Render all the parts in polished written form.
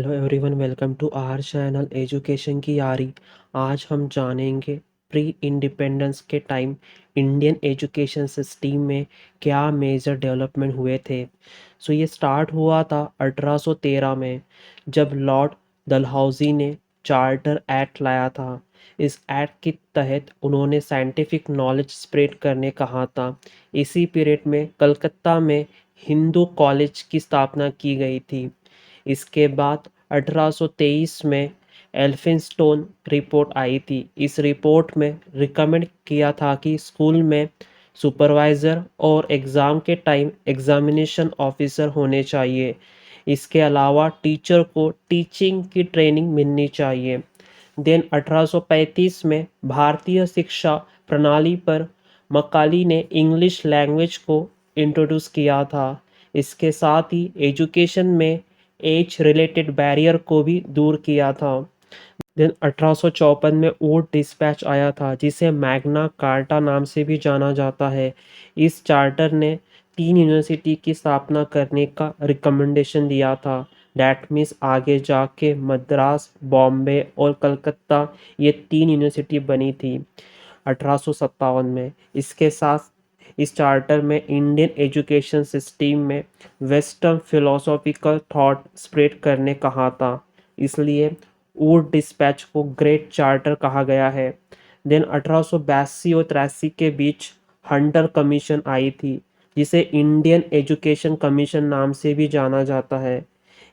Hello everyone, welcome to our channel education की यारी। आज हम जानेंगे प्री इंडिपेंडेंस के टाइम इंडियन एजुकेशन सिस्टम में क्या मेजर डेवलपमेंट हुए थे। ये स्टार्ट हुआ था 1813 में, जब लॉर्ड डलहौजी ने चार्टर एक्ट लाया था। इस एक्ट के तहत उन्होंने साइंटिफिक नॉलेज स्प्रेड करने कहा था। इसी पीरियड में कलकत्ता में हिंदू कॉलेज की स्थापना की गई थी। इसके बाद 1823 में एल्फिंस्टोन रिपोर्ट आई थी। इस रिपोर्ट में रिकमेंड किया था कि स्कूल में सुपरवाइज़र और एग्ज़ाम के टाइम एग्ज़ामिनेशन ऑफिसर होने चाहिए। इसके अलावा टीचर को टीचिंग की ट्रेनिंग मिलनी चाहिए। देन 1835 में भारतीय शिक्षा प्रणाली पर मकाली ने इंग्लिश लैंग्वेज को इंट्रोड्यूस किया था। इसके साथ ही एजुकेशन में एज रिलेटेड बैरियर को भी दूर किया था। देन 1854 में वुड डिस्पैच आया था, जिसे मैग्ना कार्टा नाम से भी जाना जाता है। इस चार्टर ने 3 यूनिवर्सिटी की स्थापना करने का रिकमेंडेशन दिया था। डैट मीन्स आगे जाके मद्रास, बॉम्बे और कलकत्ता, ये 3 यूनिवर्सिटी बनी थी 1857 में। इसके साथ इस चार्टर में इंडियन एजुकेशन सिस्टम में वेस्टर्न फिलोसॉफिकल थॉट स्प्रेड करने कहा था, इसलिए वुड डिस्पैच को ग्रेट चार्टर कहा गया है। देन 1882 और 83 के बीच हंटर कमीशन आई थी, जिसे इंडियन एजुकेशन कमीशन नाम से भी जाना जाता है।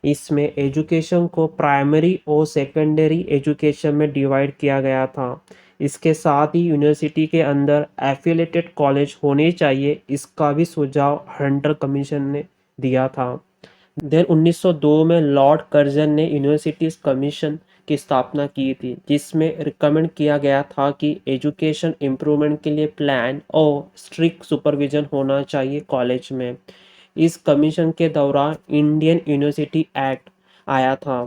इसमें एजुकेशन को प्राइमरी और सेकेंडरी एजुकेशन में डिवाइड किया गया था। इसके साथ ही यूनिवर्सिटी के अंदर एफिलेटेड कॉलेज होने चाहिए, इसका भी सुझाव हंटर कमीशन ने दिया था। देन 1902 में लॉर्ड कर्जन ने यूनिवर्सिटीज कमीशन की स्थापना की थी, जिसमें रिकमेंड किया गया था कि एजुकेशन इम्प्रूवमेंट के लिए प्लान और स्ट्रिक्ट सुपरविजन होना चाहिए कॉलेज में। इस कमीशन के दौरान इंडियन यूनिवर्सिटी एक्ट आया था।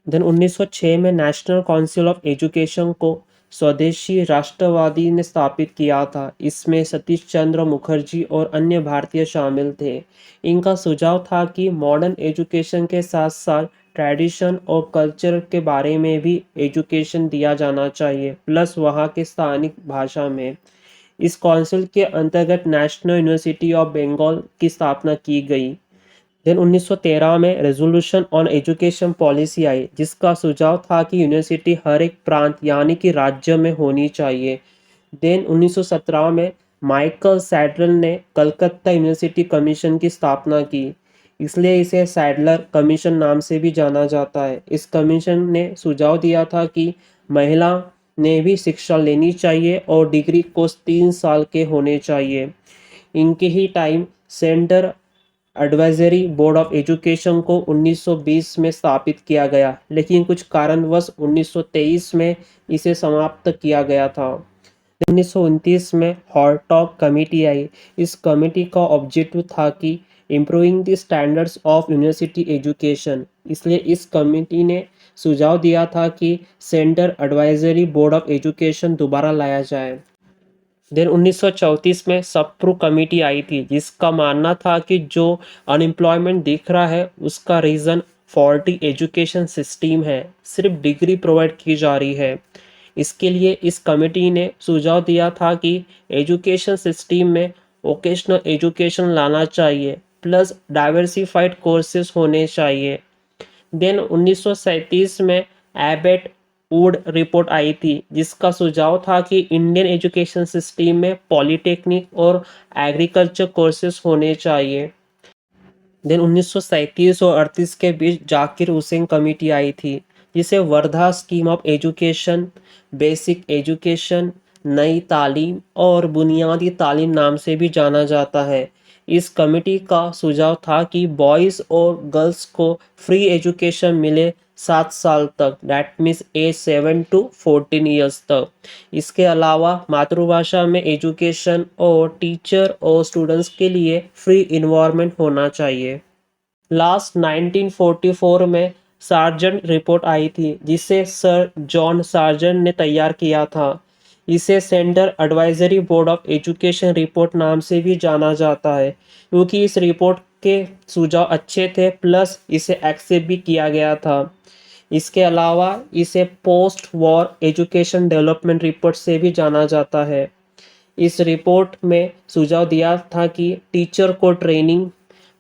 देन 1906 में नेशनल काउंसिल ऑफ एजुकेशन को स्वदेशी राष्ट्रवादी ने स्थापित किया था। इसमें सतीश चंद्र मुखर्जी और अन्य भारतीय शामिल थे। इनका सुझाव था कि मॉडर्न एजुकेशन के साथ साथ ट्रेडिशन और कल्चर के बारे में भी एजुकेशन दिया जाना चाहिए, प्लस वहाँ के स्थानिक भाषा में। इस काउंसिल के अंतर्गत नेशनल यूनिवर्सिटी ऑफ बंगाल की स्थापना की गई। देन 1913 में रेजोल्यूशन ऑन एजुकेशन पॉलिसी आई, जिसका सुझाव था कि यूनिवर्सिटी हर एक प्रांत यानी कि राज्य में होनी चाहिए। देन 1917 में माइकल सैडलर ने कलकत्ता यूनिवर्सिटी कमीशन की स्थापना की, इसलिए इसे सैडलर कमीशन नाम से भी जाना जाता है। इस कमीशन ने सुझाव दिया था कि महिला ने भी शिक्षा लेनी चाहिए और डिग्री कोर्स 3 साल के होने चाहिए। इनके ही time centre advisory board of education को 1920 में स्थापित किया गया, लेकिन कुछ कारणवश 1923 में इसे समाप्त किया गया था। 1929 में हॉरटॉग कमेटी आई। इस कमेटी का ऑब्जेक्टिव था कि improving the standards of university education, इसलिए इस कमेटी ने सुझाव दिया था कि centre advisory board of education दोबारा लाया जाए। देन 1934 में सप्रू कमेटी आई थी, जिसका मानना था कि जो अनएम्प्लॉयमेंट दिख रहा है उसका रीज़न फॉल्टी एजुकेशन सिस्टम है, सिर्फ डिग्री प्रोवाइड की जा रही है। इसके लिए इस कमेटी ने सुझाव दिया था कि एजुकेशन सिस्टम में वोकेशनल एजुकेशन लाना चाहिए, प्लस डाइवर्सिफाइड कोर्सेज होने चाहिए। देन 1937 में एबेट वुड रिपोर्ट आई थी, जिसका सुझाव था कि इंडियन एजुकेशन सिस्टम में पॉलिटेक्निक और एग्रीकल्चर कोर्सेज होने चाहिए। देन 1937 और 38 के बीच जाकिर हुसैन कमेटी आई थी, जिसे Wardha scheme of education, basic education, नई तालीम और बुनियादी तालीम नाम से भी जाना जाता है। इस कमेटी का सुझाव था कि बॉयज़ और गर्ल्स को फ्री एजुकेशन मिले 7 साल तक, that means as 7 to 14 years तक। इसके अलावा मातृभाषा में एजुकेशन और टीचर और स्टूडेंट्स के लिए फ्री इन्वायरमेंट होना चाहिए। लास्ट 1944 में सार्जेंट रिपोर्ट आई थी, जिसे सर जॉन सार्जेंट ने तैयार किया था। इसे centre advisory board of education report नाम से भी जाना जाता है, क्योंकि इस रिपोर्ट के सुझाव अच्छे थे, प्लस इसे एक्सेप्ट भी किया गया था। इसके अलावा इसे post war education development report से भी जाना जाता है। इस रिपोर्ट में सुझाव दिया था कि टीचर को ट्रेनिंग,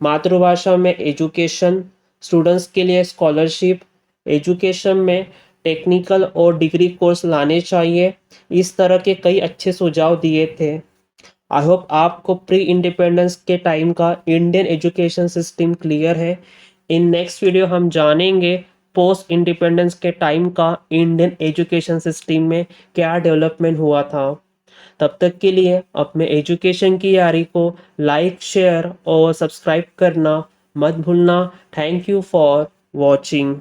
मातृभाषा में एजुकेशन, स्टूडेंट्स के लिए स्कॉलरशिप, एजुकेशन में टेक्निकल और डिग्री कोर्स लाने चाहिए। इस तरह के कई अच्छे सुझाव दिए थे। आई होप आपको प्री इंडिपेंडेंस के टाइम का इंडियन एजुकेशन सिस्टम क्लियर है। इन नेक्स्ट वीडियो हम जानेंगे पोस्ट इंडिपेंडेंस के टाइम का इंडियन एजुकेशन सिस्टम में क्या डेवलपमेंट हुआ था। तब तक के लिए अपने एजुकेशन की यारी को लाइक, शेयर और सब्सक्राइब करना मत भूलना। Thank you for watching.